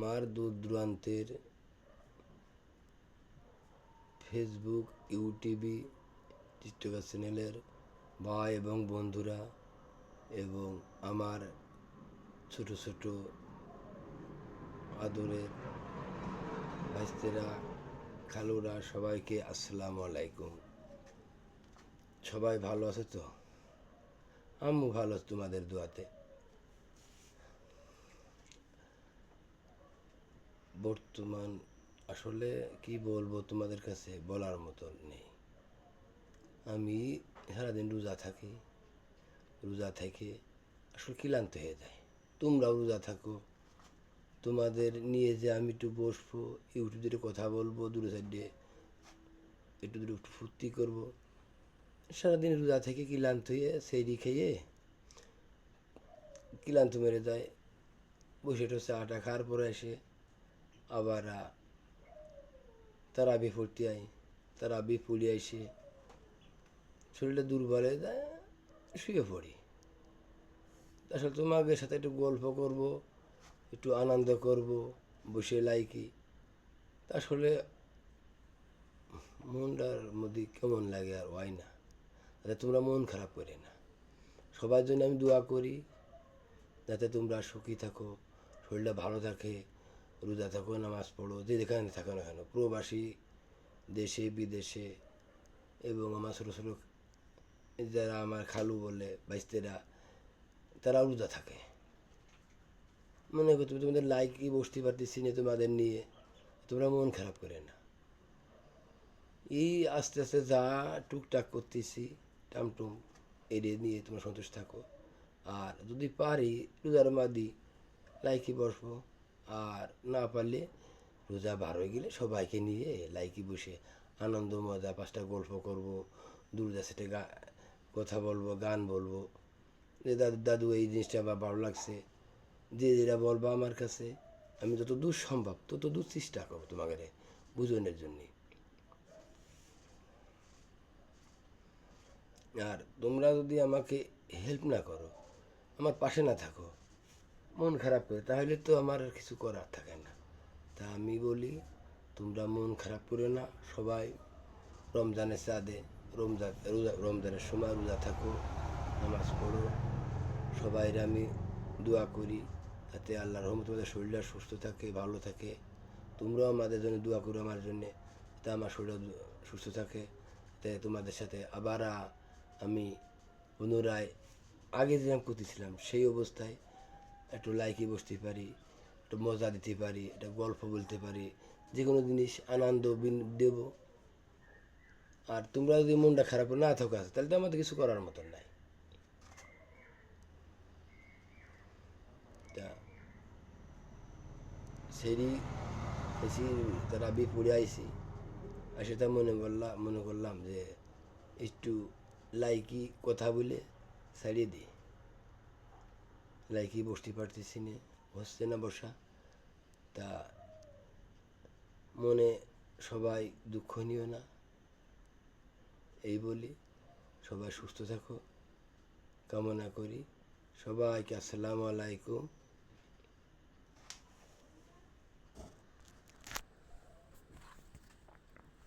আমার দূর দূরান্তের ফেসবুক, ইউটিউবে, টিকটক চ্যানেলের ভাই এবং বন্ধুরা এবং আমার ছোট ছোট আদরের ভাইস্তেরা, খালুরা, সবাইকে আসসালামু আলাইকুম। সবাই ভালো আছে তো? আমিও ভালো আছি তোমাদের দোয়াতে। বর্তমান আসলে কি বলবো, তোমাদের কাছে বলার মতো নেই। আমি সারাদিন রোজা থাকি, রোজা থেকে আসলে ক্লান্ত হয়ে যায়। তোমরাও রোজা থাকো, তোমাদের নিয়ে যে আমি একটু বসবো, ইউটিউবে কথা বলবো, দূরে সাইডে একটু ফুর্তি করবো। সারাদিন রোজা থেকে ক্লান্ত হয়ে সেইরি খেয়ে ক্লান্ত মেরে যায়। বসে চাটা খাওয়ার পরে এসে আবার তারাবি পড়তে আই, তারাবি পড়ে এসে শরীরটা দুর্বল হয়ে যায়, শুয়ে পড়ি। আসলে তোমাদের সাথে একটু গল্প করব, একটু আনন্দ করব বসে লাইকি। আসলে মনটার মধ্যে কেমন লাগে আর হয় না, যাতে তোমরা মন খারাপ করে না। সবার জন্য আমি দোয়া করি যাতে তোমরা সুখী থাকো, শরীরটা ভালো থাকে, রোজা থাকো, নামাজ পড়ো, যে যেখানে থাকো না কেন, প্রবাসী, দেশে বিদেশে, এবং আমার ছোটো ছোটো যারা আমার খালু বলে বাইস্তেরা, তারা রোজা থাকে। মনে করতে তোমাদের লাইকই বসতে পারতেছি না তোমাদের নিয়ে, তোমরা মন খারাপ করে না। এই আস্তে আস্তে যা টুকটাক করতেছি টামটুম এড়িয়ে নিয়ে তোমরা সন্তুষ্ট থাকো। আর যদি পারি রোজার মাদি লাইকি বসবো, আর না পারলে রোজা বার হয়ে গেলে সবাইকে নিয়ে লাইকি বসে আনন্দ মজা 5টা গল্প করবো, দুর্গা সেটে কথা বলবো, গান বলবো, যে দাদু দাদু এই জিনিসটা আমার ভালো লাগছে, যে যেটা বলবো আমার কাছে আমি যত দূর সম্ভব তত দূর চেষ্টা করবো তোমাকে বুঝনের জন্যে। আর তোমরা যদি আমাকে হেল্প না করো, আমার পাশে না থাকো, মন খারাপ করে, তাহলে তো আমার আর কিছু করার থাকে না। তা আমি বলি তোমরা মন খারাপ করে না, সবাই রমজানের চাঁদে রমজানের সময় রোজা থাকো, নামাজ পড়ো। সবাই আমি দোয়া করি যাতে আল্লাহর রহমতে তোমাদের শরীরটা সুস্থ থাকে, ভালো থাকে। তোমরাও আমাদের জন্য দোয়া করো আমার জন্যে, যাতে আমার শরীর সুস্থ থাকে, তাই তোমাদের সাথে আবার আমি পুনরায় আগে যেরকম করতেছিলাম সেই অবস্থায় একটু লাইকে বসতে পারি, একটু মজা দিতে পারি, একটা গল্প বলতে পারি, যে কোনো জিনিস আনন্দ দেব। আর তোমরা যদি মনটা খারাপ না থাকো তাহলে তো আমাদের কিছু করার মতন নাই। তা সেরি এসি তারা পড়ে আইসি, আর সেটা মনে করলাম যে একটু লাইকি কথা বলে ছাড়িয়ে দিই। লাইকি বসতে পারতেছি না, হচ্ছে না বসা। তা মনে সবাই দুঃখ নিও না, এই বলি সবাই সুস্থ থাকো কামনা করি। সবাইকে আসসালামু আলাইকুম।